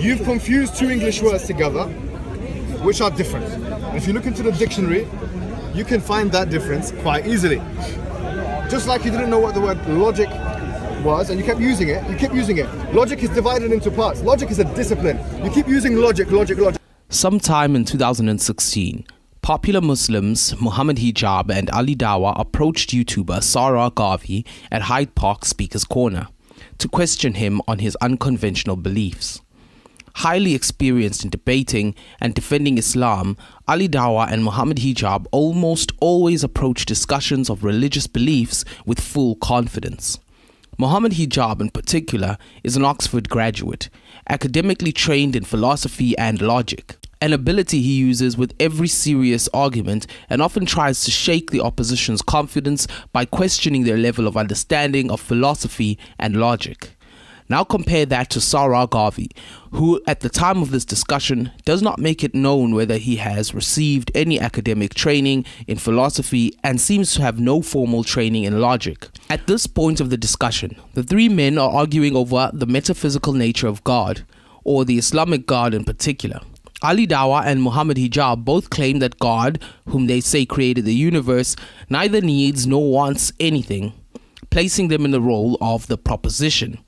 You've confused two English words together, which are different. If you look into the dictionary, you can find that difference quite easily. Just like you didn't know what the word logic was, and you kept using it, Logic is divided into parts. Logic is a discipline. You keep using logic. Sometime in 2016, popular Muslims Muhammad Hijab and Ali Dawah approached YouTuber Sa Ra Garvey at Hyde Park Speaker's Corner to question him on his unconventional beliefs. Highly experienced in debating and defending Islam, Ali Dawah and Muhammad Hijab almost always approach discussions of religious beliefs with full confidence. Muhammad Hijab in particular is an Oxford graduate, academically trained in philosophy and logic, an ability he uses with every serious argument and often tries to shake the opposition's confidence by questioning their level of understanding of philosophy and logic. Now compare that to Sa Ra Garvey, who at the time of this discussion does not make it known whether he has received any academic training in philosophy and seems to have no formal training in logic. At this point of the discussion, the three men are arguing over the metaphysical nature of God, or the Islamic God in particular. Ali Dawah and Muhammad Hijab both claim that God, whom they say created the universe, neither needs nor wants anything, placing them in the role of the proposition.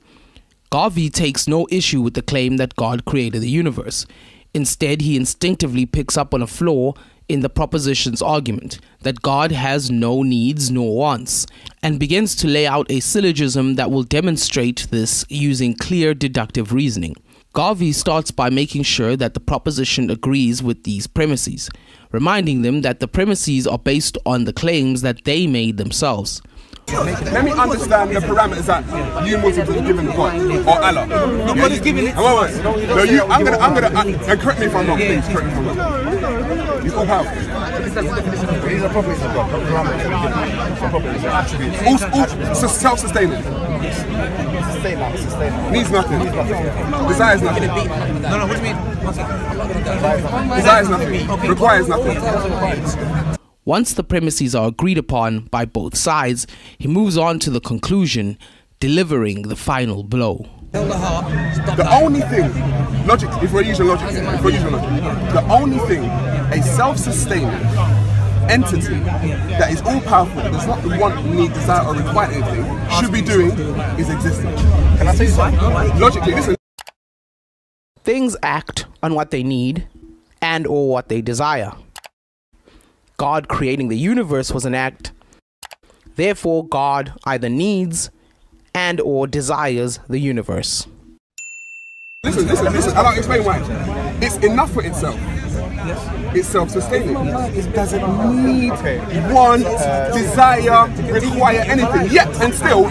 Garvey takes no issue with the claim that God created the universe. Instead, he instinctively picks up on a flaw in the proposition's argument that God has no needs nor wants, and begins to lay out a syllogism that will demonstrate this using clear deductive reasoning. Garvey starts by making sure that the proposition agrees with these premises, reminding them that the premises are based on the claims that they made themselves. Let me understand the parameters that you Muslims have given God or Allah. Nobody's giving it. No, I'm gonna, and correct me if I'm wrong, please. Correct me if I'm wrong. He's all powerful. These are properties of God, properties, attributes. All self-sustaining. Sustainable. Needs nothing. Desires nothing. No, what do you mean? Desires nothing. Requires nothing. Once the premises are agreed upon by both sides, he moves on to the conclusion, delivering the final blow. The only thing, logic, if we're using logic, the only thing a self-sustaining entity that is all-powerful, does not want, need, desire or require anything, should be doing is existing. Can I say something? Logically, listen. Things act on what they need and or what they desire. God creating the universe was an act. Therefore, God either needs and or desires the universe. Listen, and I'll explain why. It's enough for itself. It's self-sustaining. It doesn't need, want, desire, require anything. Yet and still,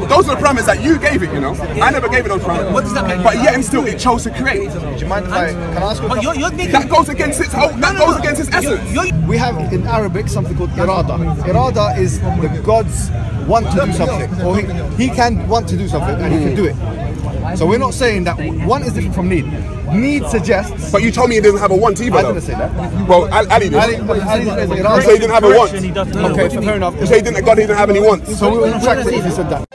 those are the parameters that you gave it, you know. I never gave it those parameters. What does that mean? But yet and still, it chose to create. Do you mind if can I ask you? That goes against its whole, goes against its essence. We have in Arabic something called irada. Irada is the God's want to do something, or he can want to do something and he can do it. So we're not saying that want is different from need. Need suggests. But you told me he doesn't have a want either. I didn't say that. Well, Ali did. You say he didn't have a want. Okay, fair enough. You say God didn't have any wants. So we will retract it if you said that.